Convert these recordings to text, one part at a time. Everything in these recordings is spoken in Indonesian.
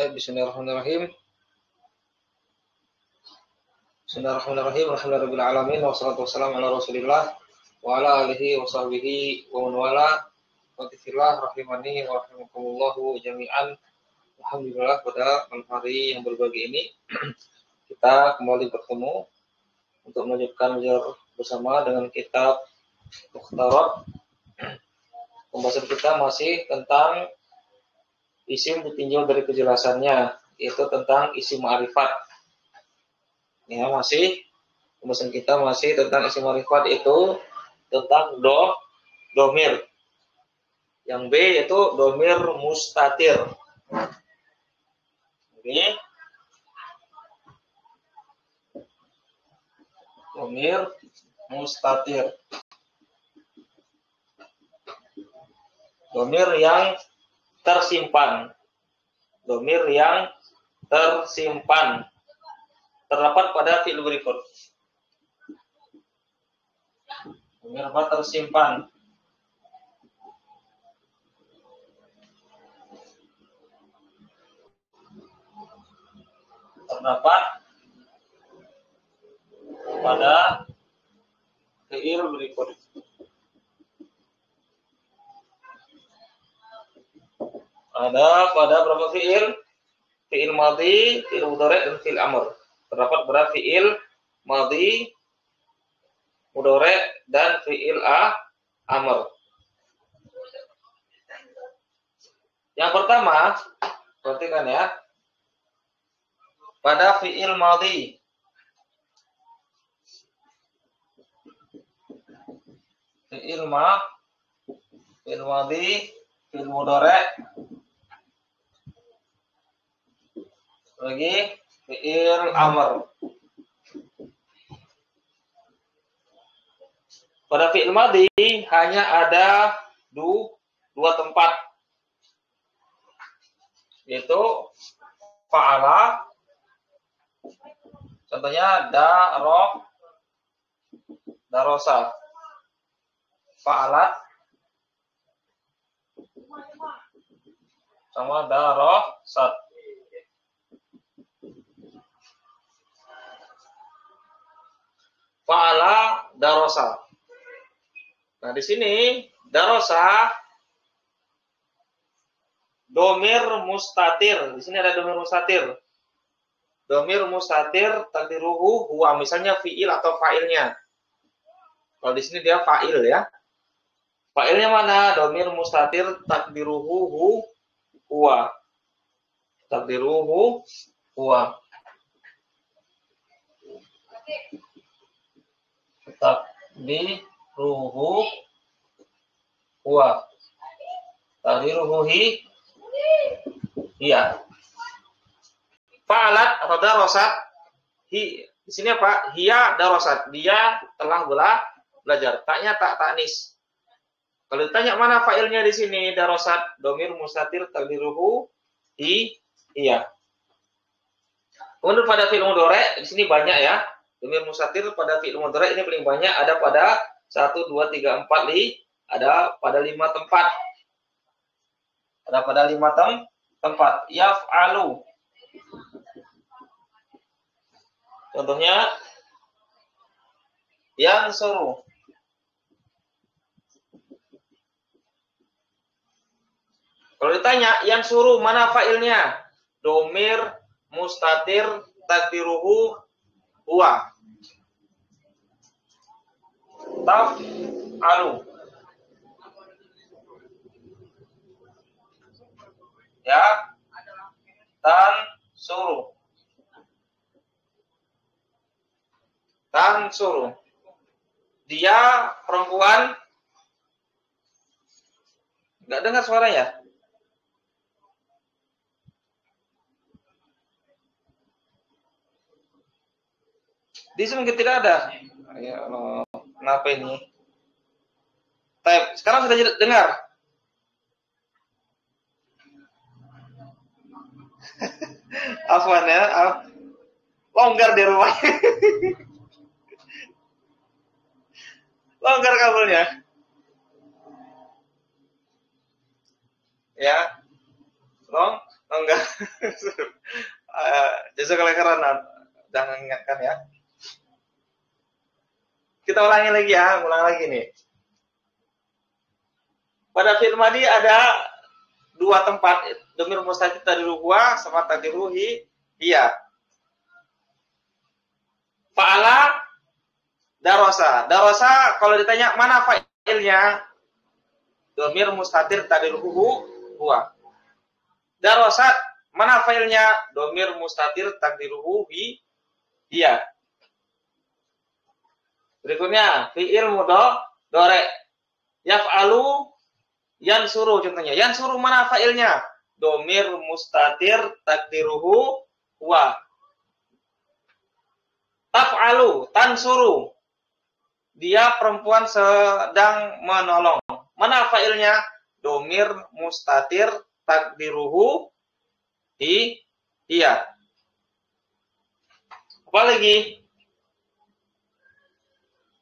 Bismillahirrahmanirrahim. Bismillahirrahmanirrahim. Alhamdulillahirabbil alamin wassalatu wassalamu ala Rasulillah wa ala alihi wa sahbihi wa man wala. Wa rahimani wa rahimakumullahu jami'an. Alhamdulillah pada malam hari yang berbahagia ini kita kembali bertemu untuk melanjutkan belajar bersama dengan kitab Mukhtarat. Pembahasan kita masih tentang isim ditinjau dari kejelasannya, yaitu tentang isim ma'rifat. Ya, masih pembahasan kita masih tentang isim ma'rifat, itu tentang domir. Yang B yaitu domir mustatir. Ini domir mustatir. Domir yang tersimpan. Domir yang tersimpan terdapat pada fi'il berikut. Domir apa tersimpan? Terdapat pada fi'il berikut. Ada pada berapa fi'il? Fi'il madhi, fi'il mudhari', dan fi'il amr. Terdapat pada fi'il madhi, mudhari', dan fi'il amr. Yang pertama, perhatikan ya. Pada fi'il madhi, fi'il madhi, fi'il mudhari', lagi fi'il amr. Pada fi'il madhi hanya ada dua tempat, yaitu fa'ala, contohnya darosa, fa'alat, sama darosat. Fa'ala darosa. Nah, di sini darosa domir mustatir. Di sini ada domir mustatir. Domir mustatir takdiruhu huwa, misalnya fi'il atau fa'ilnya. Kalau di sini dia fa'il ya. Fa'ilnya mana? Domir mustatir takdiruhu huwa. Takdiruhu huwa. Takdiruhu huwa. Takdiruhu hiya. Fa'alat atau darosat, di sini apa? Hiya darosat. Dia telah belajar. Taknya tak taknis. Kalau ditanya mana fa'ilnya di sini, darosat, domir mustatir takdiruhu hiya. Kemudian pada fi'il mudhari' di sini banyak ya. Domir mustatir pada fi'il mudhari' ini paling banyak, ada pada 1, 2, 3, 4, ada pada 5 tempat. Ada pada 5 tempat. Yaf'alu. Contohnya yansuru. Kalau ditanya yansuru mana fa'ilnya? Domir mustatir takdiruhu huwa. Taf'alu. Ya, tansuru. Tansuru. Dia perempuan. Nggak dengar suaranya? Di sini mungkin tidak ada. Ya Allah, kenapa ini? Sekarang sudah dengar. Afwan ya, longgar di rumah. Longgar kabelnya. Ya. Oh, enggak. Jazakallahu khairan. Jangan ingatkan ya. Kita ulangi lagi ya, ulang lagi nih. Pada fi'il madhi ada dua tempat, dhamir mustatir taqdiruhu huwa sama taqdiruhu hiya. Fa'ala darasa. Darasa kalau ditanya mana fa'ilnya, dhamir mustatir taqdiruhu huwa. Darasa mana fa'ilnya, dhamir mustatir taqdiruhu hiya. Berikutnya fi'il mudhari. Yaf'alu yansuru contohnya. Yansuru mana fa'ilnya? Dhamir mustatir taqdiruhu huwa. Taf'alu tansuru. Dia perempuan sedang menolong. Mana fa'ilnya? Dhamir mustatir taqdiruhu hiya. Apa lagi?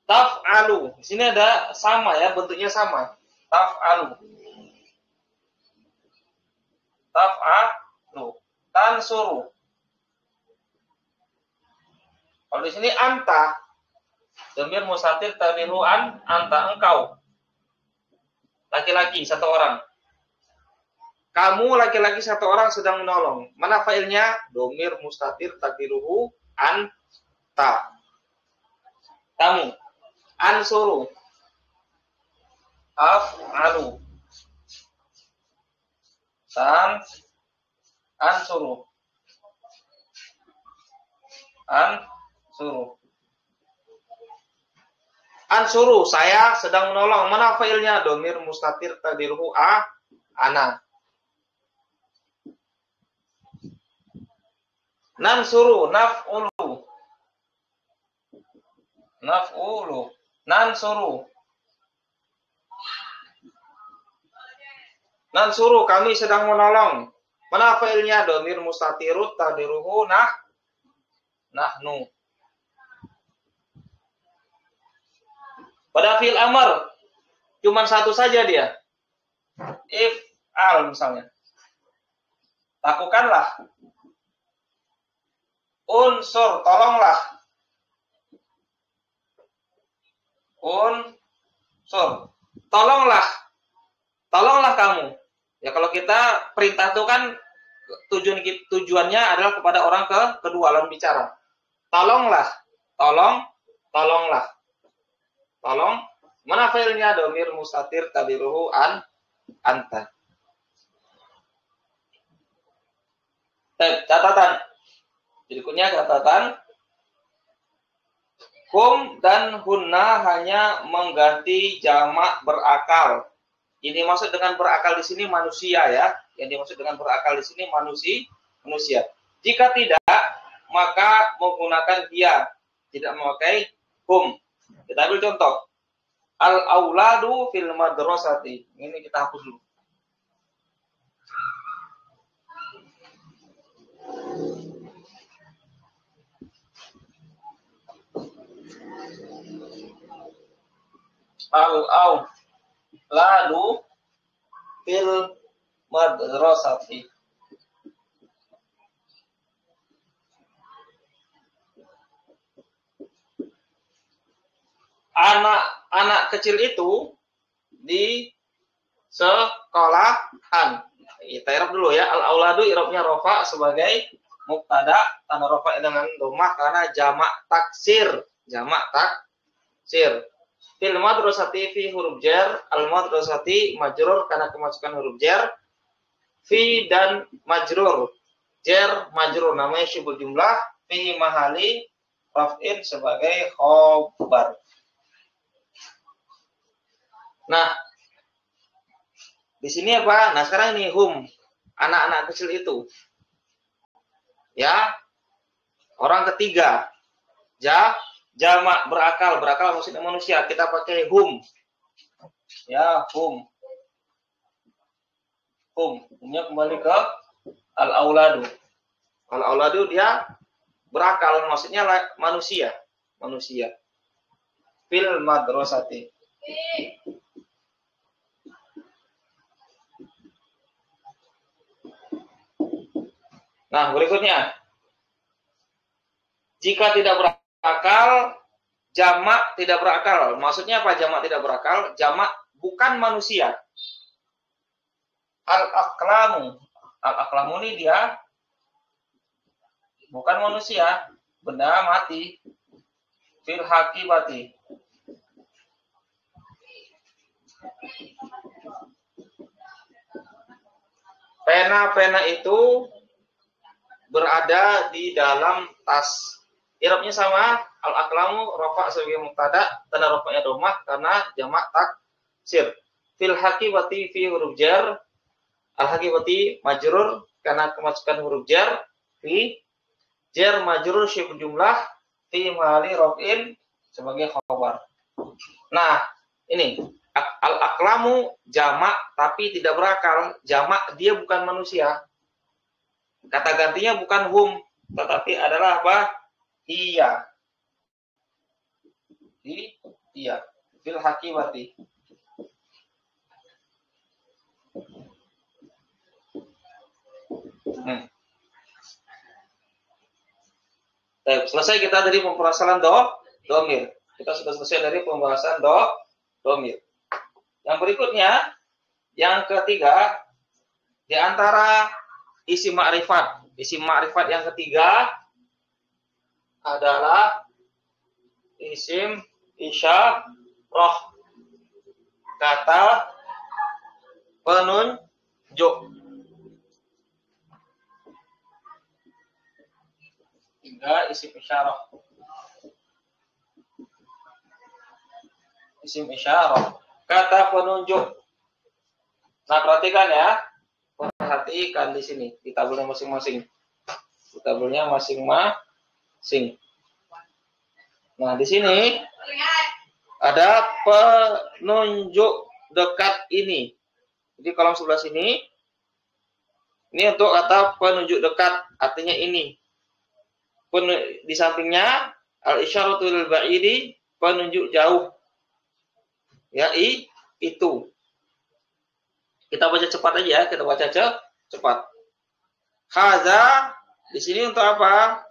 Taf'alu. Di sini ada sama ya, bentuknya sama. Taf'alu. Taf'alu. Tansuru. Kalau di sini anta. Dhamir mustatir taqdiruhu anta, engkau. Laki-laki satu orang. Kamu laki-laki satu orang sedang menolong. Mana fa'ilnya? Dhamir mustatir taqdiruhu anta. Kamu. Ansuru. Af'alu. Ansuru. Ansuru. Ansuru, saya sedang menolong. Mana fa'ilnya? Dhamir mustatir taqdiruhu ana. Nansuru, naf'ulu. Naf'ulu. Nansuru. Nansuru, kami sedang menolong. Mana fa'ilnya? Dhamir mustatirut taqdiruhu nahnu. Pada fi'il amr cuman satu saja dia. If'al misalnya. Lakukanlah. Unsur, tolonglah. Unsur, tolonglah. Tolonglah kamu. Ya kalau kita perintah itu kan tujuannya adalah kepada orang kedua lawan bicara. Tolonglah. Tolonglah. Tolong. Mana fa'ilnya? Dhamir mustatir taqdiruhu anta. Catatan. Berikutnya catatan. Hum dan hunna hanya mengganti jamak berakal. Ini maksud dengan berakal di sini manusia ya. Yang dimaksud dengan berakal di sini manusia. Jika tidak, maka menggunakan dia. Tidak memakai hum. Kita ambil contoh. Al-auladu fil madrasati. Ini kita hapus dulu. Al-auladu fil madrasati. Anak-anak kecil itu di sekolahan. Kita i'rab dulu ya. Al-auladu i'rabnya rafa sebagai mubtada, tanda rafa dengan dhammah karena jamak taksir. Jamak taksir. Fil madrasati fi huruf jar, al madrasati majrur karena kemasukan huruf jar. Fi dan majrur. Jar majrur namanya syibul jumlah, fi mahali raf'in sebagai khobar. Nah, di sini apa? Nah, sekarang ini hum, anak-anak kecil itu. Ya. Orang ketiga. Jamak berakal maksudnya manusia. Kita pakai hum. Ya, hum. Humnya kembali ke al-auladu. Al-auladu dia berakal maksudnya manusia. Fil madrasati. Nah, berikutnya. Jika tidak berakal, jamak tidak berakal. Maksudnya apa jamak tidak berakal? Jamak bukan manusia. Al-aklamu. Al-aklamu ini dia bukan manusia. Benda mati. Fil hakibati. Pena-pena itu berada di dalam tas. I'rabnya sama, al-aklamu rafa sebagai mubtada, tanda rafa'nya dhammah karena jamak taksir. Fil hakibati fi huruf jar, al-hakibati majrur karena kemasukan huruf jar, fi jar majrur syibh jumlah fi mahali raf'in sebagai khabar. Nah, ini al-aklamu jamak tapi tidak berakal. Jamak dia bukan manusia. Kata gantinya bukan hum, tetapi adalah apa? Iya. Iya. Fil hakimati. Selesai kita dari pembahasan domir. Kita sudah selesai dari pembahasan domir. Yang berikutnya, yang ketiga, di antara isim ma'rifat. Isim ma'rifat yang ketiga adalah isim isyarah, kata penunjuk. Tiga isim isyarah. Isim isyarah, kata penunjuk. Nah, perhatikan ya. Perhatikan di sini di tabelnya masing-masing. Di tabelnya masing-masing. Nah, di sini ada penunjuk dekat ini. Jadi kolom sebelah sini ini untuk kata penunjuk dekat, artinya ini. Di sampingnya al-isyaratul ba'idi, penunjuk jauh. Ya, itu. Kita baca cepat aja ya, kita baca cepat. Haza di sini untuk apa?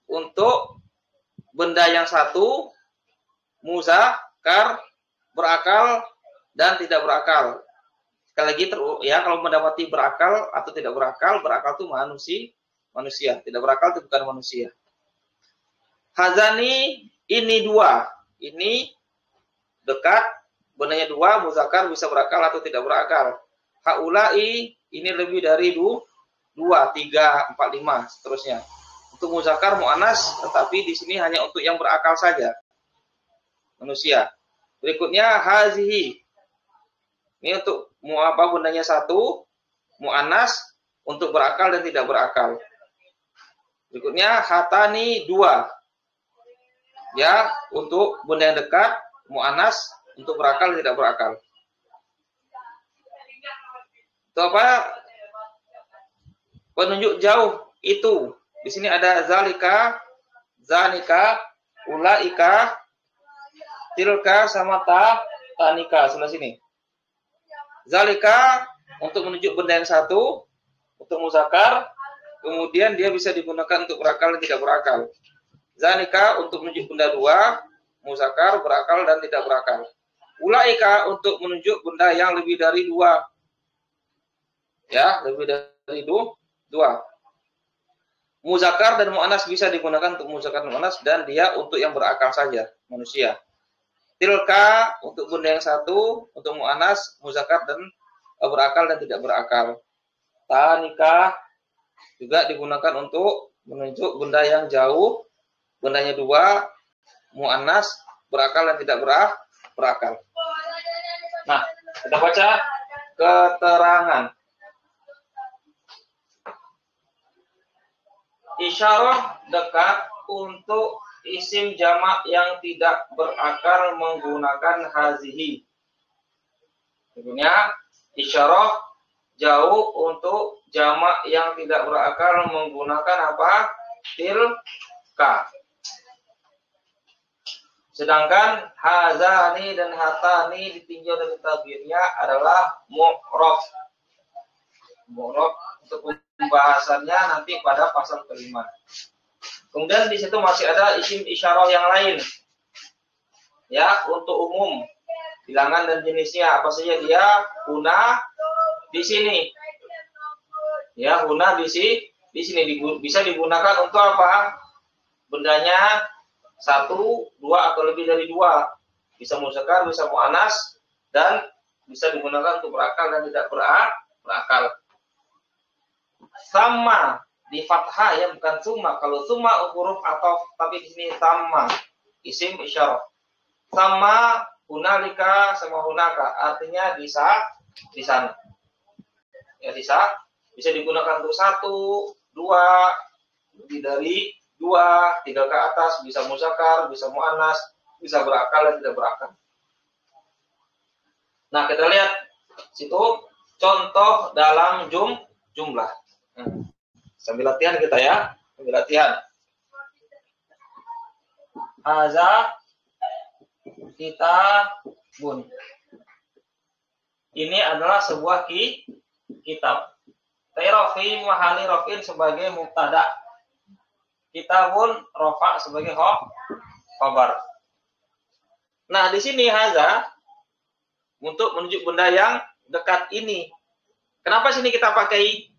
Untuk benda yang satu, muzakkar, berakal dan tidak berakal. Sekali lagi ya, kalau mendapati berakal atau tidak berakal itu manusia, tidak berakal itu bukan manusia. Hazani ini dua, ini dekat, bendanya dua, muzakkar bisa berakal atau tidak berakal. Haulai ini lebih dari 2, 3, 4, 5 seterusnya. Untuk muzakkar muannas, tetapi di sini hanya untuk yang berakal saja. Manusia. Berikutnya hazihi. Ini untuk bendanya satu, muannas, untuk berakal dan tidak berakal. Berikutnya hatani 2. Ya, untuk benda yang dekat, muannas, untuk berakal dan tidak berakal. Itu apa? Penunjuk jauh itu. Di sini ada zalika, zanika, ulaika, tilka sama tanika sebelah sini. Zalika untuk menunjuk benda yang satu, untuk muzakkar, kemudian dia bisa digunakan untuk berakal dan tidak berakal. Zanika untuk menunjuk benda dua, muzakkar, berakal dan tidak berakal. Ulaika untuk menunjuk benda yang lebih dari 2. Ya, lebih dari 2. Muzakkar dan muannas bisa digunakan untuk muzakkar dan muannas, dan dia untuk yang berakal saja, manusia. Tilka untuk benda yang satu, untuk muannas, muzakkar dan berakal dan tidak berakal. Tanika juga digunakan untuk menunjuk benda yang jauh, bendanya 2, muannas, berakal dan tidak berakal. Nah, kita baca keterangan. Isyarah dekat untuk isim jamak yang tidak berakal menggunakan hazihi. Tentunya isyarah jauh untuk jamak yang tidak berakal menggunakan apa? Tilka. Sedangkan hazani dan hatani ditinjau dari tabirnya adalah mu'raf. mu'rab. Untuk pembahasannya nanti pada pasal kelima. Kemudian di situ masih ada isim isyarah yang lain. Ya, untuk umum bilangan dan jenisnya apa saja dia. Huna di sini. Ya, huna di sini bisa digunakan untuk apa? Bendanya satu, dua atau lebih dari dua. Bisa muzakkar, bisa muannas, dan bisa digunakan untuk berakal dan tidak berakal. Sama di fathah ya, bukan summa. Kalau summa huruf atau tapi di sini sama isim isyarah. Sama hunalika sama hunaka artinya di sana. Ya bisa digunakan untuk satu, dua, lebih dari dua, tiga ke atas, bisa muzakkar, bisa muannas, bisa berakal dan tidak berakal. Nah, kita lihat situ contoh dalam jumlah. Sambil latihan kita ya, sambil latihan. Haza kitabun. Ini adalah sebuah kitab. Rofi mahali rofin sebagai mubtada. Kitabun rofa sebagai khabar. Nah, di sini haza untuk menunjuk benda yang dekat ini. Kenapa sini kita pakai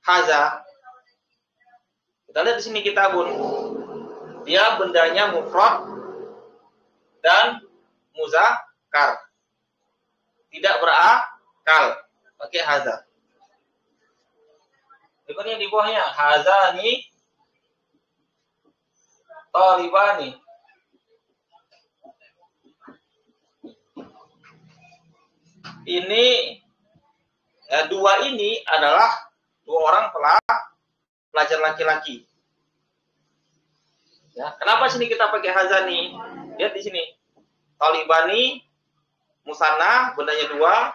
haza? Kita lihat di sini kitabun. Dia bendanya mufrad dan muzakkar. Tidak berakal. Pakai haza. Berikutnya di bawahnya hazani talibani. Ini dua ini adalah dua orang pelajar laki-laki. Ya, kenapa sini kita pakai hazani? Lihat di sini. Talibani musanna bendanya dua,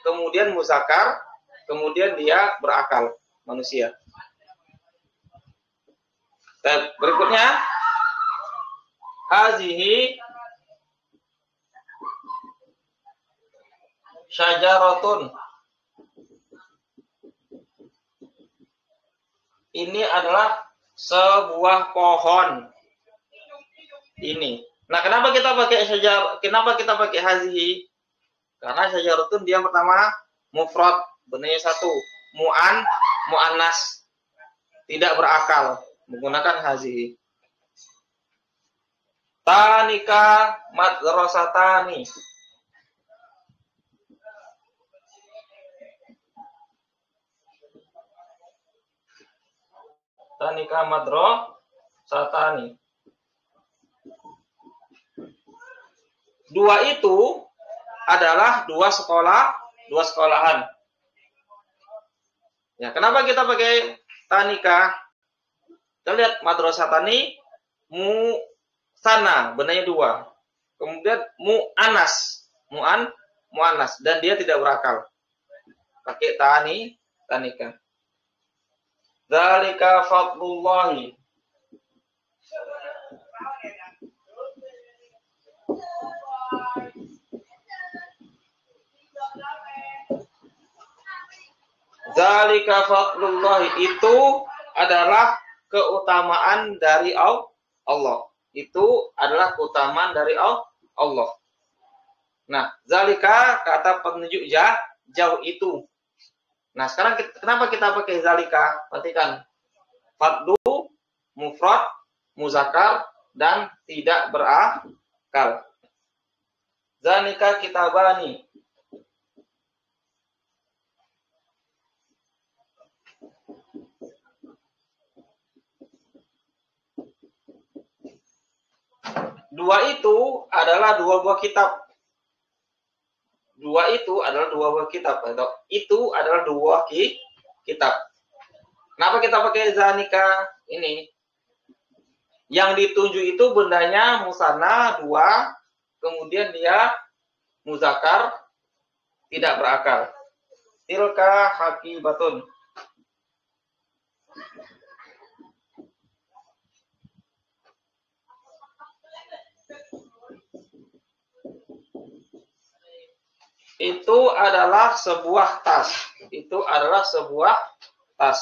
kemudian muzakkar, kemudian dia berakal manusia. Berikutnya hazihi syajaratun. Ini adalah sebuah pohon. Ini. Nah, kenapa kita pakai syajar? Kenapa kita pakai hazihi? Karena syajaratun dia pertama mufrad, benarnya satu. Muannas, tidak berakal, menggunakan hazihi. Tanika madrasatani. Tanika madrasatani. Dua itu adalah dua sekolahan. Ya, kenapa kita pakai tanika? Kita lihat madrasatani sana, benarnya dua. Kemudian muannas dan dia tidak berakal. Pakai tanika. Dzalika fadlullahi. Dzalika fadlullahi itu adalah keutamaan dari Allah. Itu adalah keutamaan dari Allah. Nah, zalika kata penunjuk jauh itu. Nah, sekarang kenapa kita pakai zalika? Perhatikan. Fadlu, mufrad, muzakkar, dan tidak berakal. Zalika kitabani. Dua itu adalah dua buah kitab. Dua itu adalah dua buah kitab. Atau itu adalah dua kitab. Kenapa kita pakai zanika ini? Yang ditunjuk itu bendanya musanna dua, kemudian dia muzakkar, tidak berakal. Tilka hakibatun. itu adalah sebuah tas. Itu adalah sebuah tas.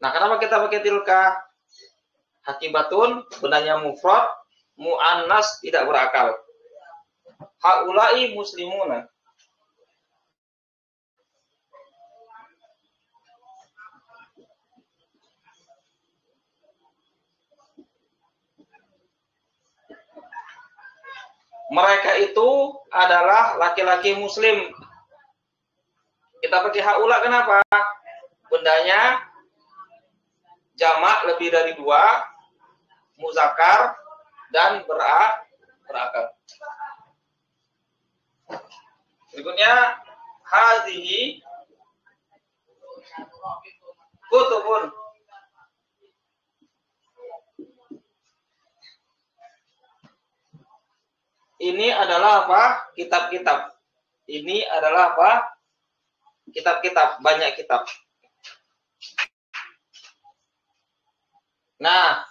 Nah, kenapa kita pakai tilka? Hakibatun, benarnya mufrad, mu'annas tidak berakal. Haulai muslimuna. Mereka itu adalah laki-laki muslim. Kita pakai haula kenapa? Bendanya jamak lebih dari 2, muzakkar dan berakal. Berikutnya hazihi kutubun. Ini adalah apa? Kitab-kitab. Ini adalah apa? Kitab-kitab, banyak kitab. Nah,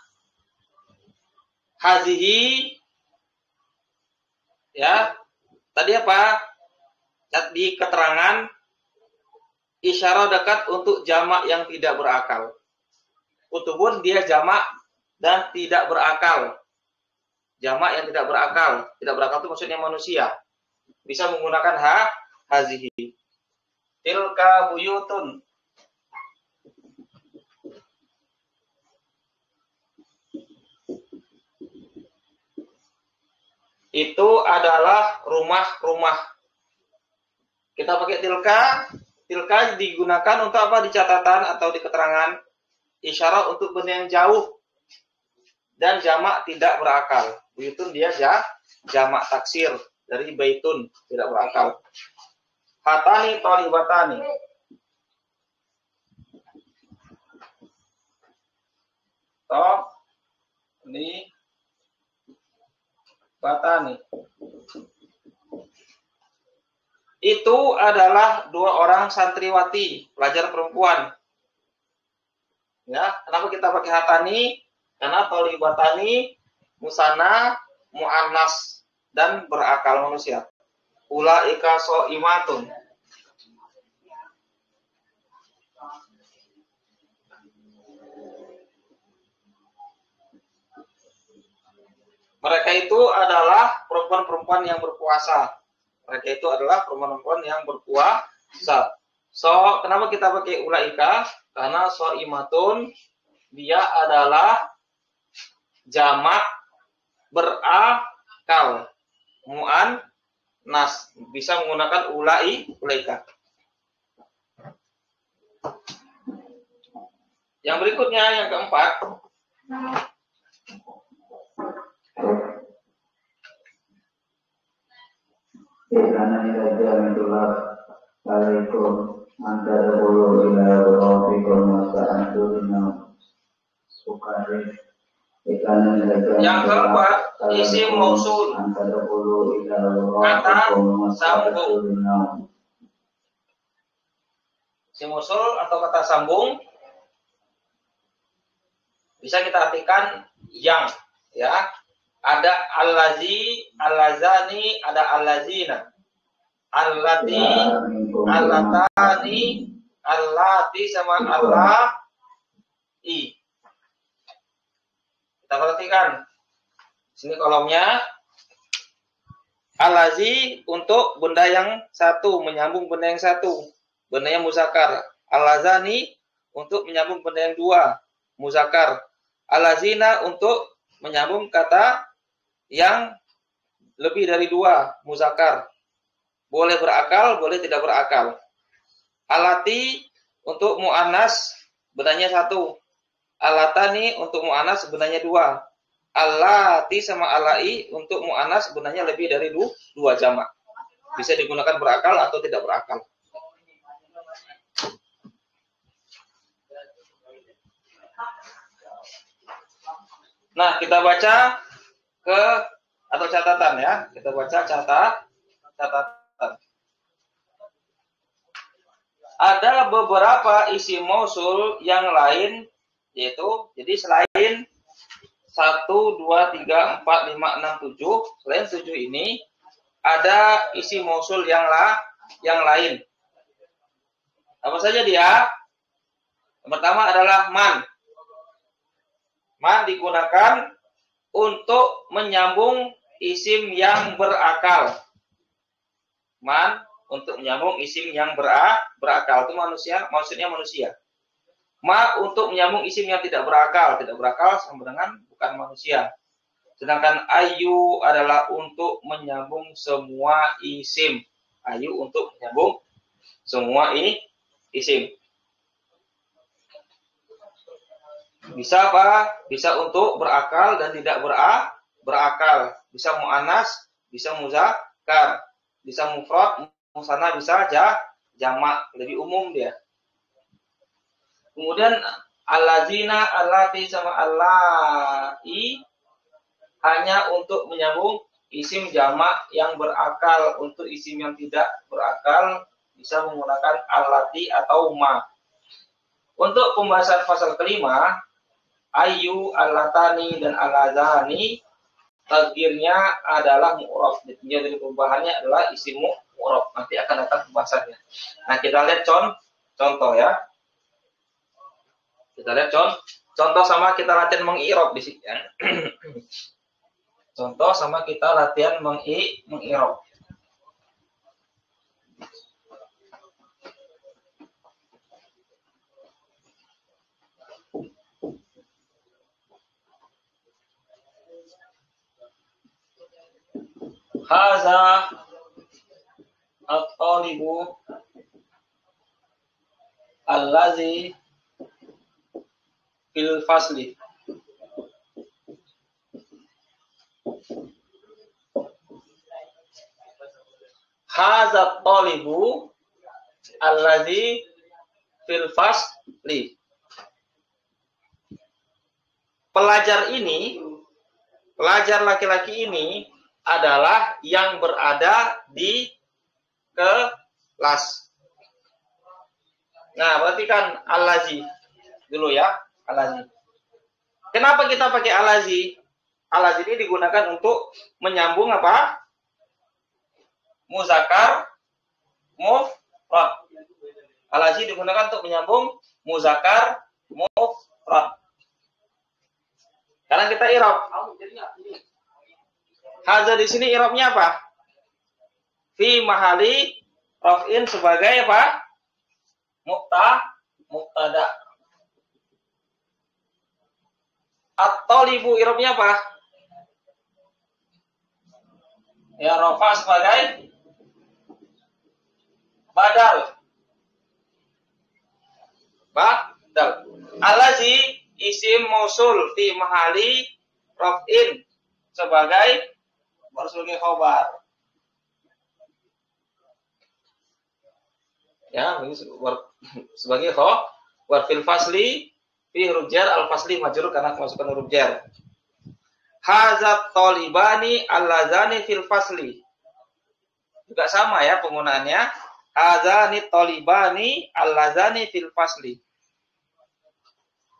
hazihi ya. Tadi apa? Di keterangan isyarat dekat untuk jamak yang tidak berakal. Kutubun dia jamak dan tidak berakal. Jamak yang tidak berakal. Tidak berakal itu maksudnya manusia. Bisa menggunakan hazihi. Tilka buyutun. Itu adalah rumah-rumah. Kita pakai tilka. Tilka digunakan untuk apa? Di catatan atau di keterangan. Isyarat untuk benda yang jauh. Dan jamak tidak berakal. Buyutun dia jamak taksir dari baitun, tidak berakal. Hatani talibatani. Batani. Itu adalah 2 orang santriwati, pelajar perempuan. Ya, kenapa kita pakai hatani? Karena talibatani musanna, mu'annas dan berakal manusia. Ulaika shaimatun. Mereka itu adalah perempuan-perempuan yang berpuasa. Mereka itu adalah perempuan-perempuan yang berpuasa. So, kenapa kita pakai ulaika? Karena shaimatun dia adalah jamak berakal. Mu'annas bisa menggunakan ulaika. Yang berikutnya yang keempat. Karena iraja minullah alaikum antara bulu ila rafiqul masa anturina sukari. Yang keempat isim mausul kata sambung. Isim mausul atau kata sambung bisa kita artikan yang, ya. Ada allazi, allazani, ada allazina. Allati, allatani, allati sama allai. Kita perhatikan. Sini kolomnya. Allazi untuk benda yang satu, menyambung benda yang satu. Benda yang muzakkar. Allazani untuk menyambung benda yang 2, muzakkar. Allazina untuk menyambung kata yang lebih dari 2, muzakkar. Boleh berakal, boleh tidak berakal. Alati untuk mu'annas, benarnya 1. Alatani untuk mu'annas, benarnya 2. Alati sama alai untuk mu'annas, benarnya lebih dari 2 jamak. Bisa digunakan berakal atau tidak berakal. Nah, kita baca atau catatan ya. Kita baca catatan. Ada beberapa isim mausul yang lain, yaitu jadi selain 1, 2, 3, 4, 5, 6, 7, selain 7 ini ada isim mausul yang lain. Apa saja dia? Yang pertama adalah man. Man digunakan untuk menyambung isim yang berakal. Man untuk menyambung isim yang berakal. Itu manusia, maksudnya manusia. Ma untuk menyambung isim yang tidak berakal. Tidak berakal sama dengan bukan manusia. Sedangkan ayu adalah untuk menyambung semua isim. Ayu untuk menyambung semua ini isim. Bisa apa? Bisa untuk berakal dan tidak berakal. Bisa mu'annas, bisa muzakkar, bisa mufrad, musanna, bisa jamak. Lebih umum dia. Kemudian allazina, allati sama allai hanya untuk menyambung isim jamak yang berakal. Untuk isim yang tidak berakal bisa menggunakan allati atau ma. Untuk pembahasan pasal kelima, ayu, allatani, dan alazani takdirnya adalah mu'rab. Jadi perubahannya adalah isim mu'rab. Nanti akan datang pembahasannya. Nah, kita lihat contoh ya. Kita lihat contoh sama kita latihan mengi'rab di sini ya. Contoh sama kita latihan mengi'rab. Haza at-talibu allazi fil fasli. Haza at-talibu allazi fil fasli. Pelajar laki-laki ini adalah yang berada di kelas. Nah, berarti kan allazi dulu ya, allazi. Kenapa kita pakai allazi? Allazi ini digunakan untuk menyambung apa? Muzakkar, mufrad. Allazi digunakan untuk menyambung muzakkar, mufrad. Karena kita i'rab. Haza di sini i'rabnya apa? Fi mahali raf'in sebagai apa? Mubtada. At-talibu i'rabnya apa? Ya, rafa sebagai badal. Allazi isim mausul fi mahali raf'in sebagai khobar. Ya, ini sebagai khobar fil fasli fi huruf jar, al fasli majrur karena kemasukan huruf jar. Hazat talibani allazani fil fasli. Juga sama ya penggunaannya. Hazani talibani allazani fil fasli.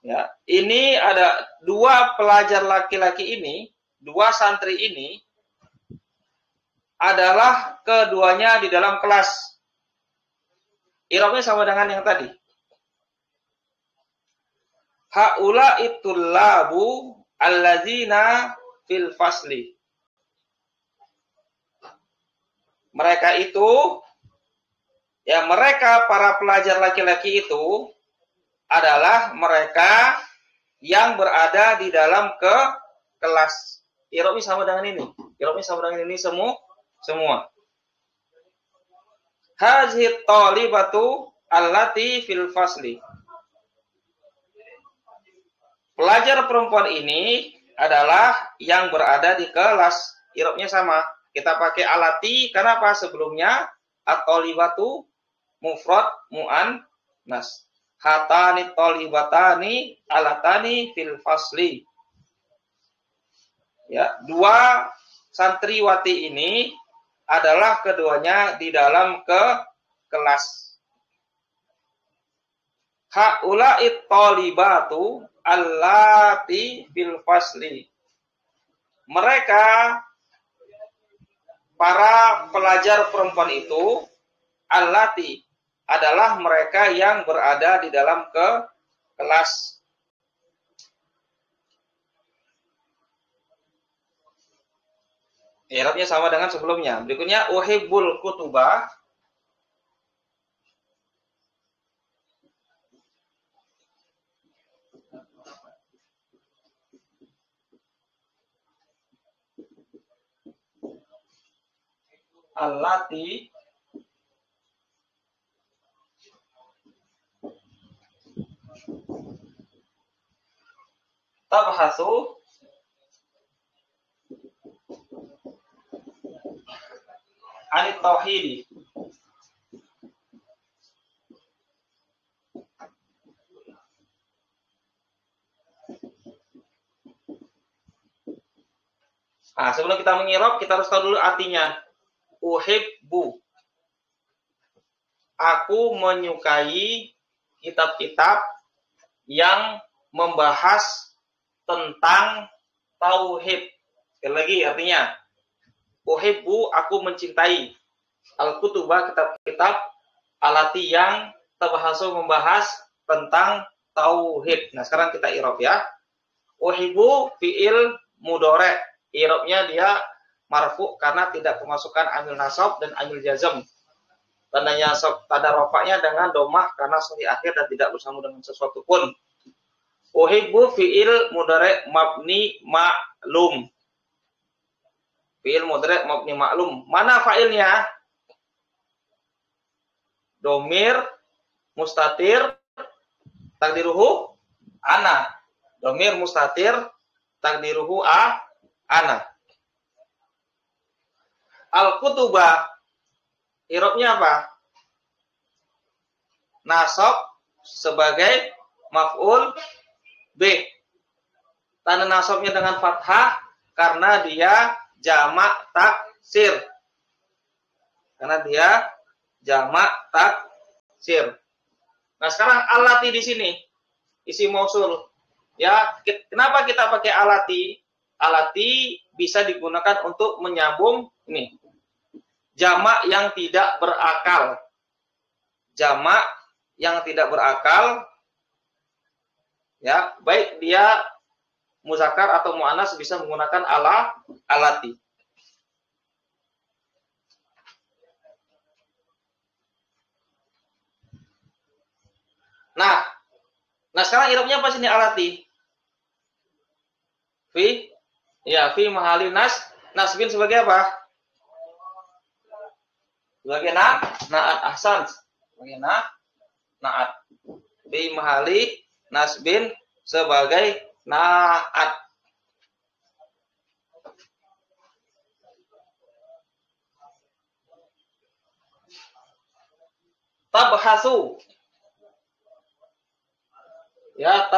Ya, ini ada dua pelajar laki-laki ini, dua santri ini adalah keduanya di dalam kelas. I'rabnya sama dengan yang tadi. Haula itullabu allazina fil fasli. Mereka itu, ya mereka para pelajar laki-laki itu adalah mereka yang berada di dalam kelas. I'rabnya sama dengan ini. I'rabnya sama dengan ini semua. Hazihi talibatu allati fil fasli. Pelajar perempuan ini adalah yang berada di kelas. I'rabnya sama. Kita pakai alati karena apa? Sebelumnya at-talibatu mufrad mu'annas. Hatani talibatani alatani fil fasli. Ya, dua santriwati ini adalah keduanya di dalam kelas. Haula'it talibatu allati fil fasli. Mereka para pelajar perempuan itu allati adalah mereka yang berada di dalam kelas. I'rabnya sama dengan sebelumnya. Berikutnya uhibbul kutuba. Allati tabhasu anit tauhidi. Nah, sebelum kita mengirab, kita harus tahu dulu artinya. Uhibbu. Aku menyukai kitab-kitab yang membahas tentang tauhid. Sekali lagi artinya. Uhibbu, aku mencintai. Al-kutubah, kitab-kitab alati yang tabahasu membahas tentang tauhid. Nah, sekarang kita i'rab ya. Uhibbu fi'il mudhari'. I'rabnya dia marfu karena tidak kemasukan amil nasab dan amil jazm. Tandanya tanda rofaknya dengan domah karena sahih akhir dan tidak bersama dengan sesuatu pun. Uhibbu fi'il mudhari' mabni ma'lum. Fi'il mudhari' mabni ma'lum. Mana fa'ilnya? Domir mustatir takdiruhu ana. Domir mustatir takdiruhu ana. Al-kutubah i'rabnya apa? Nasab sebagai maf'ul bih. Tanda nasabnya dengan fathah karena dia jamak taksir. Karena dia jamak taksir. Nah, sekarang alati di sini isi mausul. Ya, kenapa kita pakai alati? Alati bisa digunakan untuk menyambung ini. Jamak yang tidak berakal. Jamak yang tidak berakal, ya, baik dia muzakkar atau muannas bisa menggunakan alati. Nah sekarang i'rabnya apa sini alati? Fi mahali nasbin sebagai apa? Sebagai na'at ahsan. Sebagai na'at. Fi mahali nasbin sebagai na'at. Tabhasu. Ya,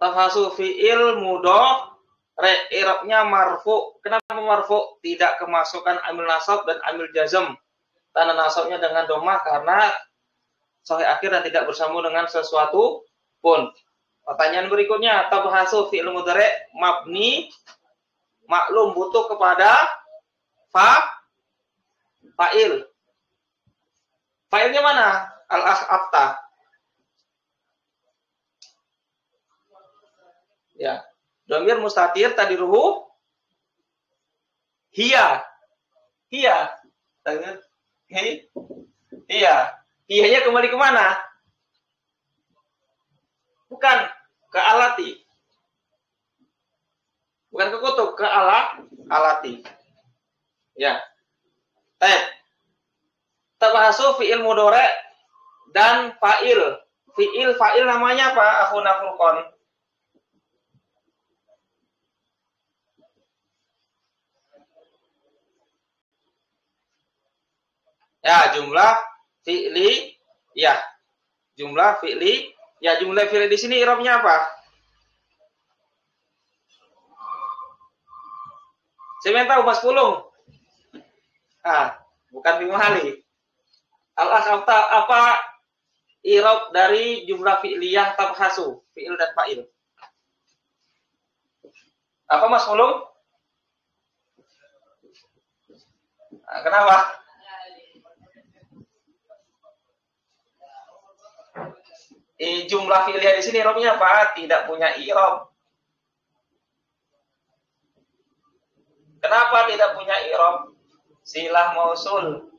tabhasu fi'il mudhari'. I'rabnya marfu. Kenapa marfu? Tidak kemasukan amil nasab dan amil jazm. Tanda nasabnya dengan domah karena sahih akhir dan tidak bersambung dengan sesuatu pun. Pertanyaan berikutnya, tabhasu fi'il mudhari' mabni maklum butuh kepada fa'il. Fa'ilnya mana? Al-afta. Ya. Dhamir mustatir tadiruhu hiya. Iya. Hiyanya kembali kemana? Bukan ke alati. Bukan ke kutub, ke alati. Ya. Tabahasu fi'il mudhari' dan fa'il. Fa'il namanya apa? Akhuna Furqan. Ya, jumlah fi'li. Ya. Jumlah fi'li. Ya, jumlah fi'li di sini i'rabnya apa? Saya tahu Mas Pulung. Bukan fi mahali. Al-akhafta apa i'rab dari jumlah fi'liyah tabhasu, fi'il dan fa'il? Apa Mas Pulung? Nah, kenapa? Jumlah fi'liyah di sini i'rabnya apa? Tidak punya i'rab. Kenapa tidak punya i'rab? Silah mausul.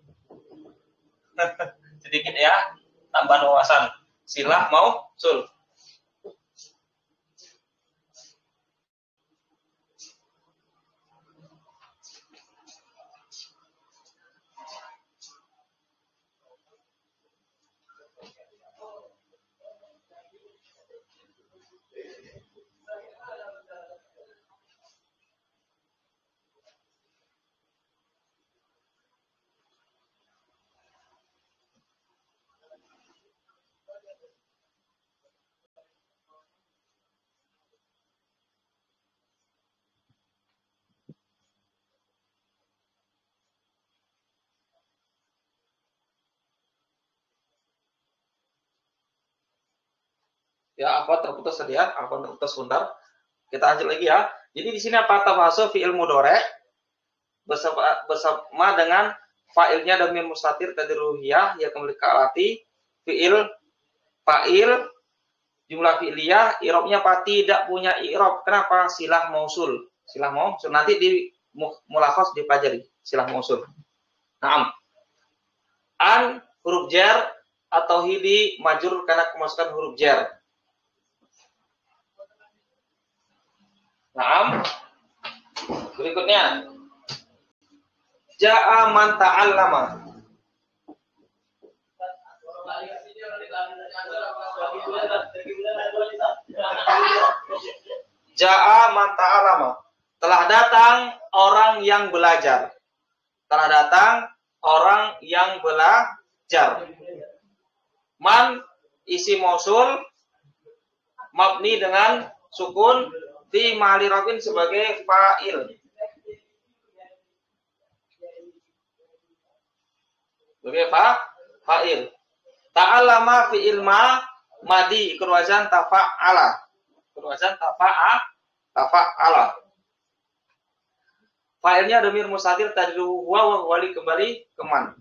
Sedikit ya, tambah wawasan. Silah mausul. Ya, apa terputus tadi ya? Apa terputus sebentar? Kita lanjut lagi ya. Jadi di sini apa tafasul fi'il mudhari bersama dengan fa'ilnya dhamir mustatir tadruhiyah ya kembali ke alati fi'il fa'il jumlah fi'liyah i'rabnya apa? Tidak punya i'rab. Kenapa? Silah mausul. Silah mausul nanti di mulakhas dipelajari silah mausul. Naam. An huruf jar atau hidi majrur karena kemasukan huruf jar. Naam. Berikutnya. Ja'a man ta'allama. Ja'a man ta'allama. Telah datang orang yang belajar. Telah datang orang yang belajar. Man isi mausul mabni dengan sukun fi mahali rafin sebagai fa'il. Sebagai fa'il. Ta'allama fi'il ma madi ikut wazan tafa'ala. Ikut wazan tafa'ala. Fa'ilnya dhamir mustatir tadru huwa wali kembali ke man.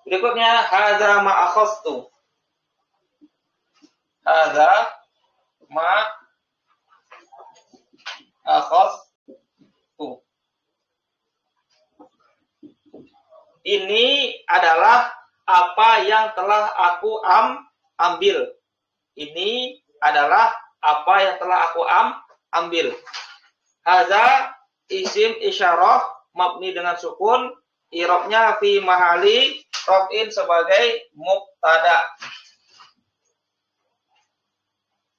Berikutnya hadza ma akhastu. Hadza ma akhastu. Ini adalah apa yang telah aku ambil. Ini adalah apa yang telah aku ambil. Hadza isim isyarah mabni dengan sukun i'rabnya fi mahali raf'in sebagai mubtada.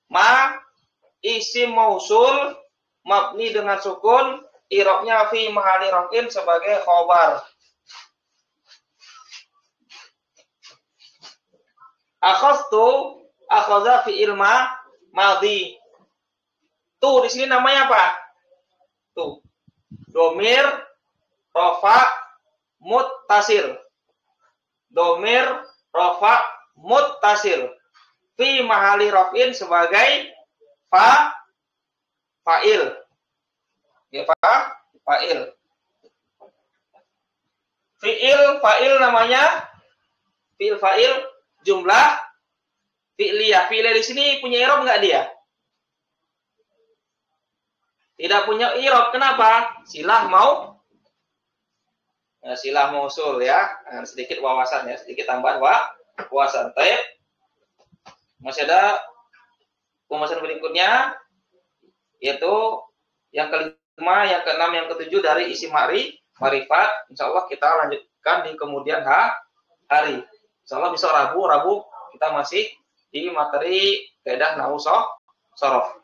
Ma isim mausul mabni dengan sukun i'rabnya fi mahali raf'in sebagai khobar. Akhadtu akhadha fi'il madhi. Tuh di sini namanya apa? Tuh. Domir rafa muttasil. Domir rafa muttasil. Fi mahali raf'in sebagai fa'il. Ya, fa'il. Fi'il fa'il namanya fi'il fa'il jumlah fi'liyah. Fi'liyah di sini punya i'rab enggak dia? Tidak punya i'rab. Kenapa? Silah silah mausul ya. Sedikit wawasan ya, sedikit tambahan wawasan. Baik. Masih ada pembahasan berikutnya yaitu yang kelima, yang keenam, yang ketujuh dari isim ma'rifat. Insyaallah kita lanjutkan di kemudian hari. Insyaallah besok Rabu kita masih di materi kaidah nahwu shorof.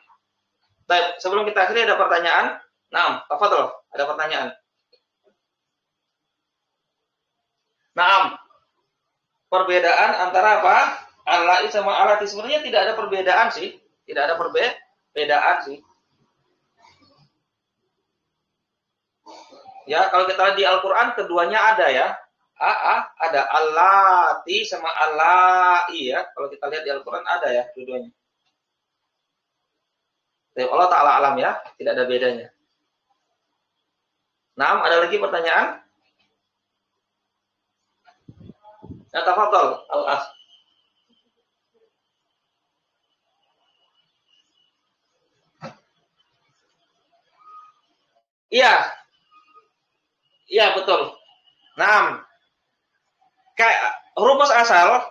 Baik, sebelum kita akhiri ada pertanyaan. Naam, tafadhol, ada pertanyaan. Naam. Perbedaan antara apa? Al-la'i sama alati sebenarnya tidak ada perbedaan sih. Tidak ada perbedaan sih. Ya, kalau kita lihat di Al-Qur'an keduanya ada ya. Ada allati sama allai ya. Kalau kita lihat di Al-Qur'an ada ya dua-duanya. Allah Ta'ala alam ya, tidak ada bedanya. Nah, ada lagi pertanyaan? Ya, tafadhol, al-akh. Iya, iya betul. Nah, kayak rumus asal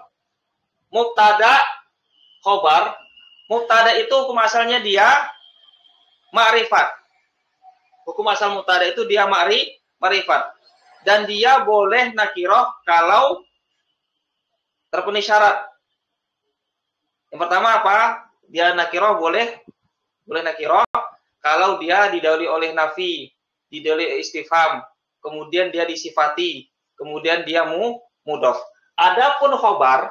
mubtada khobar. Mubtada itu hukum asalnya dia ma'rifat. Hukum asal mubtada itu dia ma'rifat. Dan dia boleh nakiroh kalau terpenuhi syarat. Yang pertama apa? Dia nakiroh boleh nakiroh kalau dia didahului oleh nafi, didahului istifham, kemudian dia disifati, kemudian dia mudhof. Adapun khobar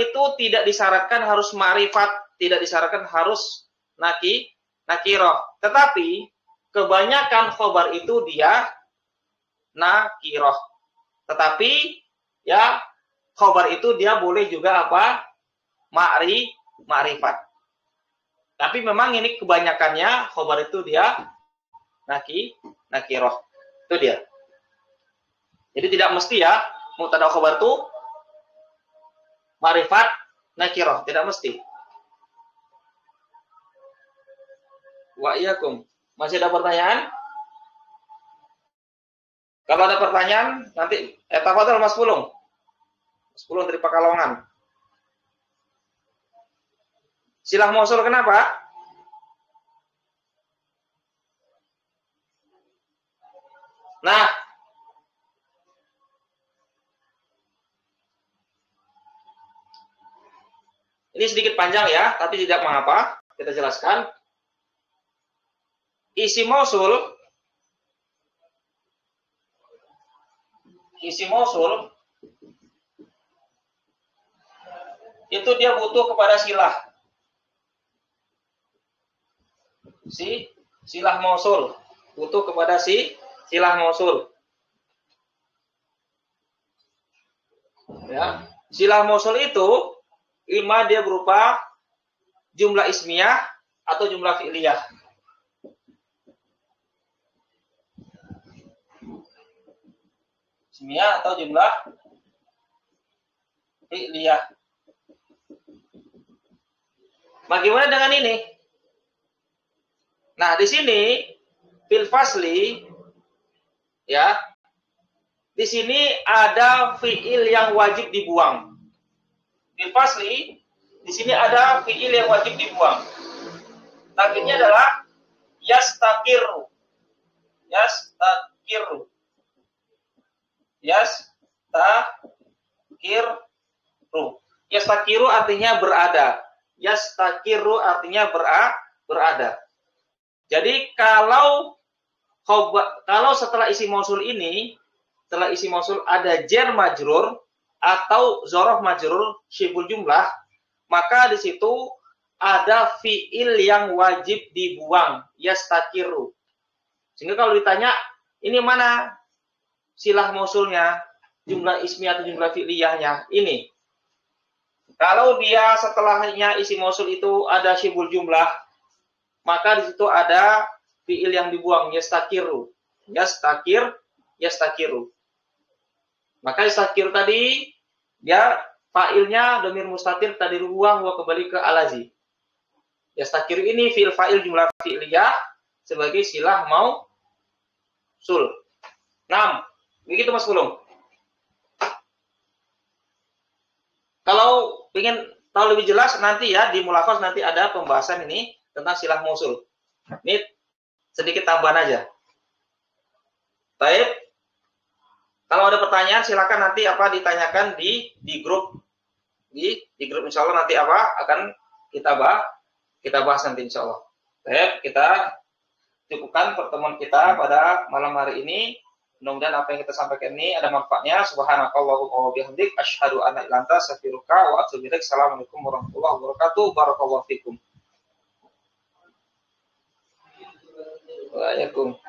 itu tidak disyaratkan harus ma'rifat, tidak disyaratkan harus nakiroh. Tetapi kebanyakan khobar itu dia nakiroh. Tetapi ya khobar itu dia boleh juga apa? Ma'rifat. Tapi memang ini kebanyakannya khobar itu dia nakiroh. Itu dia. Jadi tidak mesti ya mubtada khobar itu ma'rifat nakiroh, tidak mesti. Wa iyyakum. Masih ada pertanyaan? Kalau ada pertanyaan nanti tafadhol Mas Pulung. Mas Pulung dari Pekalongan. Silah mausul kenapa? Nah, ini sedikit panjang ya, tapi tidak mengapa. Kita jelaskan. Isi mausul itu dia butuh kepada silah. Silah mausul butuh kepada silah mausul. Ya, silah mausul itu ima dia berupa jumlah ismiyah atau jumlah fi'liyah. Ismiyah atau jumlah fi'liyah. Bagaimana dengan ini? Nah, di sini fil fasli ya. Di sini ada fi'il yang wajib dibuang. Fil fasli di sini ada fi'il yang wajib dibuang. Targetnya adalah yastaqiru. Yastaqiru artinya berada. Yastaqiru artinya berada. Jadi kalau setelah isi mausul ini, setelah isi mausul ada jar majrur atau dzaraf majrur syibul jumlah, maka di situ ada fiil yang wajib dibuang, yastaqiru. Sehingga kalau ditanya, ini mana silah mausulnya, jumlah ismi atau jumlah fi'liyahnya? Ini. Kalau dia setelahnya isi mausul itu ada syibul jumlah, maka di situ ada fiil yang dibuang, yastaqiru. Yastaqiru. Maka yastaqiru tadi dia fa'ilnya dhamir mustatir tadi ruang wa kembali ke alazi. Yastaqiru ini fiil fa'il jumlah fi'liyah sebagai silah mausul. 6. Begitu Mas Pulung. Kalau ingin tahu lebih jelas nanti ya di mulafaz nanti ada pembahasan ini tentang silah mausul. Ini sedikit tambahan aja. Baik. Kalau ada pertanyaan silakan nanti ditanyakan di grup. Di grup insyaallah nanti akan kita bahas nanti insyaallah. Baik, kita cukupkan pertemuan kita pada malam hari ini. Mudah-mudahan apa yang kita sampaikan ini ada manfaatnya. Subhanakallahumma wa bihamdik asyhadu an la ilaha illa anta astaghfiruka wa atubu ilaik. Assalamualaikum warahmatullahi wabarakatuh. Barakallahu fikum. Waalaikumsalam.